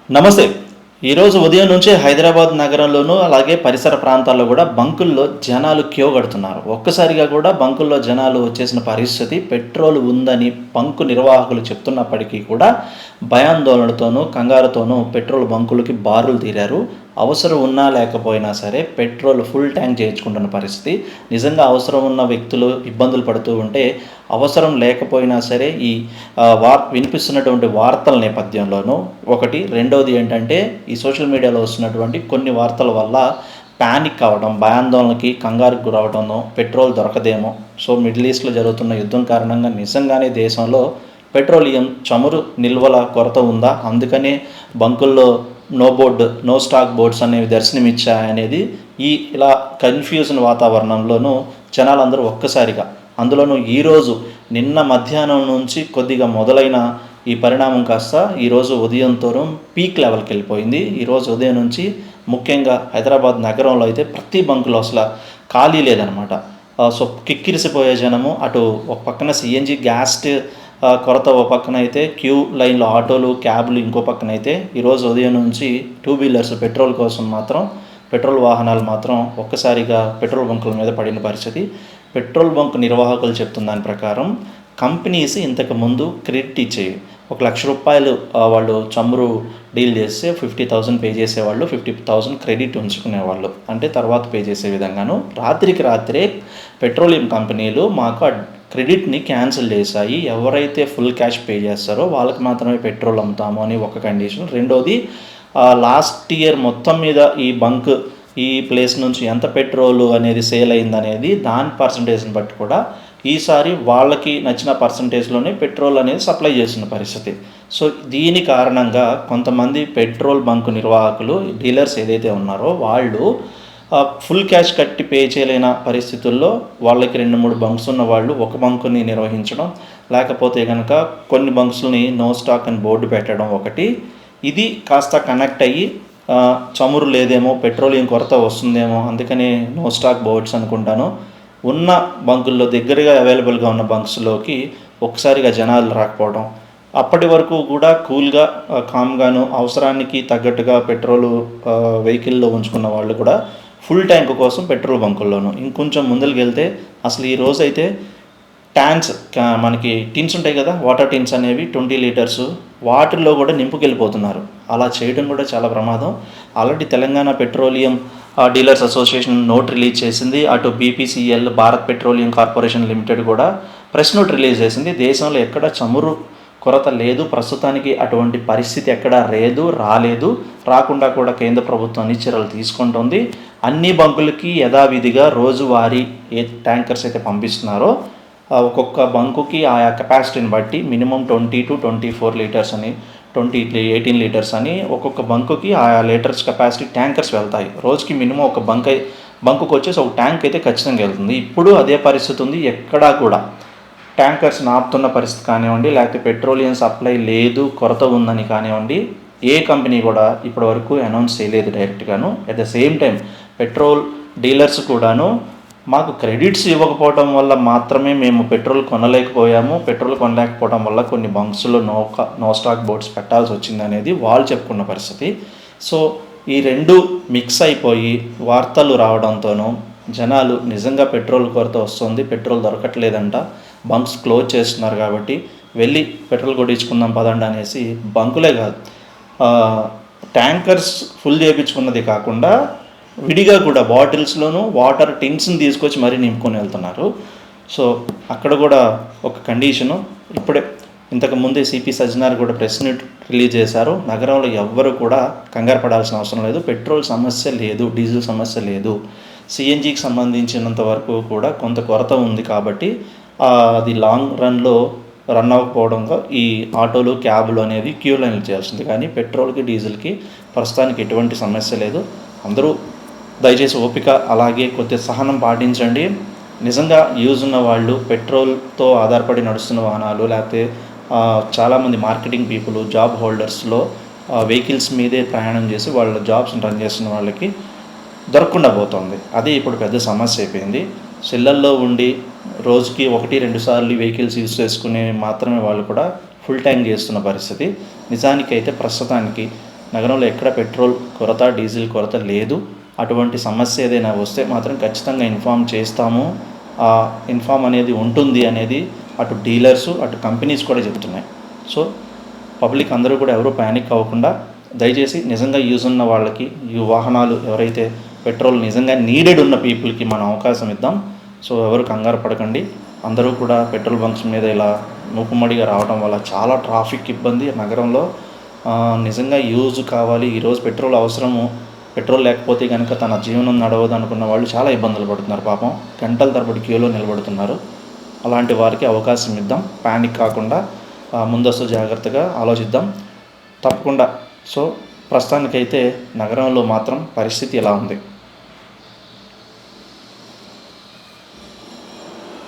నమస్తే. ఈరోజు ఉదయం నుంచే హైదరాబాద్ నగరంలోనూ, అలాగే పరిసర ప్రాంతాల్లో కూడా బంకుల్లో జనాలు క్యూ కడుతున్నారు. ఒక్కసారిగా కూడా బంకుల్లో జనాలు వచ్చేసిన పరిస్థితి. పెట్రోల్ ఉందని బంకు నిర్వాహకులు చెప్తున్నప్పటికీ కూడా భయాందోళనలతోనూ, కంగారుతోనూ పెట్రోల్ బంకులకి బారులు తీరారు. అవసరం ఉన్నా లేకపోయినా సరే పెట్రోల్ ఫుల్ ట్యాంక్ చేయించుకుంటున్న పరిస్థితి. నిజంగా అవసరం ఉన్న వ్యక్తులు ఇబ్బందులు పడుతూ ఉంటే, అవసరం లేకపోయినా సరే ఈ వినిపిస్తున్నటువంటి వార్తల నేపథ్యంలోనూ ఒకటి, రెండవది ఏంటంటే ఈ సోషల్ మీడియాలో వస్తున్నటువంటి కొన్ని వార్తల వల్ల ప్యానిక్ కావడం, భయాందోళనకి, కంగారుకు గురవడంలో పెట్రోల్ దొరకదేమో. సో మిడిల్ ఈస్ట్లో జరుగుతున్న యుద్ధం కారణంగా నిజంగానే దేశంలో పెట్రోలియం చమురు నిల్వల కొరత ఉందా, అందుకనే బంకుల్లో నో స్టాక్ బోర్డ్స్ అనేవి దర్శనమిచ్చాయనేది ఇలా కన్ఫ్యూజన్ వాతావరణంలోనూ జనాలందరూ ఒక్కసారిగా, అందులోనూ ఈరోజు నిన్న మధ్యాహ్నం నుంచి కొద్దిగా మొదలైన ఈ పరిణామం కాస్త ఈరోజు ఉదయంతోనూ పీక్ లెవెల్కి వెళ్ళిపోయింది. ఈరోజు ఉదయం నుంచి ముఖ్యంగా హైదరాబాద్ నగరంలో అయితే ప్రతి బంకులో అసలు ఖాళీ లేదనమాట. సో కిక్కిరిసిపోయే జనము, అటు ఒక పక్కన సిఎన్జి గ్యాస్ కొరత ఒక పక్కన అయితే, క్యూ లైన్లో ఆటోలు, క్యాబ్లు ఇంకో పక్కన అయితే, ఈరోజు ఉదయం నుంచి టూ వీలర్స్ పెట్రోల్ కోసం మాత్రం, పెట్రోల్ వాహనాలు మాత్రం ఒక్కసారిగా పెట్రోల్ బంకుల మీద పడిన పరిస్థితి. పెట్రోల్ బంక్ నిర్వాహకులు చెప్తున్న దాని ప్రకారం కంపెనీస్ ఇంతకుముందు క్రెడిట్ ఇచ్చేవి. ₹1,00,000 వాళ్ళు చమురు డీల్ చేస్తే 50,000 పే చేసేవాళ్ళు, 50,000 క్రెడిట్ ఉంచుకునేవాళ్ళు. అంటే తర్వాత పే చేసే విధంగాను రాత్రికి రాత్రే పెట్రోలియం కంపెనీలు మాకు క్రెడిట్ని క్యాన్సిల్ చేశాయి, ఎవరైతే ఫుల్ క్యాష్ పే చేస్తారో వాళ్ళకి మాత్రమే పెట్రోల్ అమ్ముతాము అని ఒక కండిషన్. రెండోది, లాస్ట్ ఇయర్ మొత్తం మీద ఈ ప్లేస్ నుంచి ఎంత పెట్రోల్ అనేది సేల్ అయిందనేది దాని పర్సంటేజ్ని బట్టి కూడా ఈసారి వాళ్ళకి నచ్చిన పర్సంటేజ్లోనే పెట్రోల్ అనేది సప్లై చేస్తున్న పరిస్థితి. సో దీని కారణంగా కొంతమంది పెట్రోల్ బంకు నిర్వాహకులు, డీలర్స్ ఏదైతే ఉన్నారో వాళ్ళు ఫుల్ క్యాష్ కట్టి పే చేయలేని పరిస్థితుల్లో వాళ్ళకి 2-3 బంక్స్ ఉన్న వాళ్ళు ఒక బంకుని నిర్వహించడం, లేకపోతే కనుక కొన్ని బంక్స్ని నో స్టాక్ అని బోర్డు పెట్టడం ఒకటి. ఇది కాస్త కనెక్ట్ అయ్యి చమురు లేదేమో, పెట్రోలియం కొరత వస్తుందేమో, అందుకని నో స్టాక్ బోర్డ్స్ అనుకుంటాను, ఉన్న బంకుల్లో దగ్గరగా అవైలబుల్గా ఉన్న బంక్స్లోకి ఒకసారిగా జనాలు రాకపోవడం. అప్పటి వరకు కూడా కూల్గా, కామ్గాను అవసరానికి తగ్గట్టుగా పెట్రోలు వెహికల్లో ఉంచుకున్న వాళ్ళు కూడా ఫుల్ ట్యాంక్ కోసం పెట్రోల్ బంకుల్లోనూ. ఇంకొంచెం ముందరికి వెళ్తే అసలు ఈ రోజు అయితే ట్యాంక్స్, మనకి టిన్స్ ఉంటాయి కదా, వాటర్ టిన్స్ అనేవి 20 లీటర్స్, వాటిల్లో కూడా నింపుకెళ్ళిపోతున్నారు. అలా చేయడం కూడా చాలా ప్రమాదం. Already Telangana petroleum dealers association note release చేసింది. అటు BPCL, Bharat petroleum corporation limited కూడా ప్రెస్ నోట్ రిలీజ్ చేసింది. దేశంలో ఎక్కడ చమురు కొరత లేదు, ప్రస్తుతానికి అటువంటి పరిస్థితి ఎక్కడా రాలేదు, రాకుండా కూడా కేంద్ర ప్రభుత్వం అన్ని చర్యలు తీసుకుంటుంది. అన్ని బంకులకి యథావిధిగా రోజువారీ ఏ ట్యాంకర్స్ అయితే పంపిస్తున్నారో ఒక్కొక్క బంకుకి ఆయా కెపాసిటీని బట్టి మినిమం 20 to 24 లీటర్స్ అని, 18 లీటర్స్ అని ఒక్కొక్క బంకుకి ఆయా లీటర్స్ కెపాసిటీ ట్యాంకర్స్ వెళ్తాయి. రోజుకి మినిమం ఒక బంకుకు వచ్చేసి ఒక ట్యాంక్ అయితే ఖచ్చితంగా వెళ్తుంది. ఇప్పుడు అదే పరిస్థితి ఉంది. ఎక్కడా కూడా ట్యాంకర్స్ ఆపుతున్న పరిస్థితి కానివ్వండి, లేకపోతే పెట్రోలియం సప్లై లేదు, కొరత ఉందని కానివ్వండి, ఏ కంపెనీ కూడా ఇప్పటివరకు అనౌన్స్ చేయలేదు డైరెక్ట్గాను. At the same time petrol dealers కూడాను మాకు క్రెడిట్స్ ఇవ్వకపోవడం వల్ల మాత్రమే మేము పెట్రోల్ కొనలేకపోవడం వల్ల కొన్ని బంక్స్లో నో స్టాక్ బోర్డ్స్ పెట్టాల్సి వచ్చింది అనేది వాళ్ళు చెప్పుకున్న పరిస్థితి. సో ఈ రెండు మిక్స్ అయిపోయి వార్తలు రావడంతోనూ జనాలు నిజంగా పెట్రోల్ కొరత వస్తుంది, పెట్రోల్ దొరకట్లేదంట, బంక్స్ క్లోజ్ చేస్తున్నారు కాబట్టి వెళ్ళి పెట్రోల్ కొట్టించుకుందాం పదండి అనేసి బంకులే కాదు, ట్యాంకర్స్ ఫుల్ చేయించుకున్నది కాకుండా విడిగా కూడా బాటిల్స్లోనూ వాటర్ టిన్స్ని తీసుకొచ్చి మరీ నింపుకొని వెళ్తున్నారు. సో అక్కడ కూడా ఒక కండిషను. ఇప్పుడే ఇంతకుముందే సిపి సజ్జనార్ కూడా ప్రెస్ నోట్ రిలీజ్ చేశారు. నగరంలో ఎవ్వరు కూడా కంగారు పడాల్సిన అవసరం లేదు, పెట్రోల్ సమస్య లేదు, డీజిల్ సమస్య లేదు, సిఎన్జికి సంబంధించినంత వరకు కూడా కొంత కొరత ఉంది కాబట్టి అది లాంగ్ రన్లో రన్ అవ్వకపోవడంగా ఈ ఆటోలు, క్యాబులు అనేవి క్యూ లైన్లు చేయాల్సింది. కానీ పెట్రోల్కి, డీజిల్కి ప్రస్తుతానికి ఎటువంటి సమస్య లేదు. అందరూ దయచేసి ఓపిక, అలాగే కొద్ది సహనం పాటించండి. నిజంగా యూజ్ ఉన్న వాళ్ళు, పెట్రోల్తో ఆధారపడి నడుస్తున్న వాహనాలు, లేకపోతే చాలామంది మార్కెటింగ్ పీపుల్, జాబ్ హోల్డర్స్లో వెహికల్స్ మీదే ప్రయాణం చేసి వాళ్ళ జాబ్స్ని రన్ చేస్తున్న వాళ్ళకి దొరకకుండా పోతుంది. అది ఇప్పుడు పెద్ద సమస్య అయిపోయింది. సెల్లల్లో ఉండి రోజుకి 1-2 సార్లు వెహికల్స్ యూజ్ చేసుకునే మాత్రమే వాళ్ళు కూడా ఫుల్ ట్యాంక్ చేస్తున్న పరిస్థితి. నిజానికైతే ప్రస్తుతానికి నగరంలో ఎక్కడ పెట్రోల్ కొరత, డీజిల్ కొరత లేదు. అటువంటి సమస్య ఏదైనా వస్తే మాత్రం ఖచ్చితంగా ఇన్ఫామ్ చేస్తాము. ఆ ఇన్ఫామ్ అనేది ఉంటుంది అనేది అటు డీలర్సు, అటు కంపెనీస్ కూడా చెబుతున్నాయి. సో పబ్లిక్ అందరూ కూడా ఎవరు ప్యానిక్ అవ్వకుండా దయచేసి నిజంగా యూజ్ ఉన్న వాళ్ళకి, ఈ వాహనాలు ఎవరైతే పెట్రోల్ నిజంగా నీడెడ్ ఉన్న పీపుల్కి మనం అవకాశం ఇద్దాం. సో ఎవరు కంగారు పడకండి. అందరూ కూడా పెట్రోల్ బంక్స్ మీద ఇలా మూకుమ్మడిగా రావడం వల్ల చాలా ట్రాఫిక్ ఇబ్బంది నగరంలో. నిజంగా యూజ్ కావాలి, ఈరోజు పెట్రోల్ అవసరము, పెట్రోల్ లేకపోతే కనుక తన జీవనం నడవదు అనుకున్న వాళ్ళు చాలా ఇబ్బందులు పడుతున్నారు. పాపం గంటల తరబడి క్యూలో నిలబడుతున్నారు. అలాంటి వారికి అవకాశం ఇద్దాం. ప్యానిక్ కాకుండా ముందస్తు జాగ్రత్తగా ఆలోచిద్దాం తప్పకుండా. సో ప్రస్తుతానికైతే నగరంలో మాత్రం పరిస్థితి ఇలా ఉంది.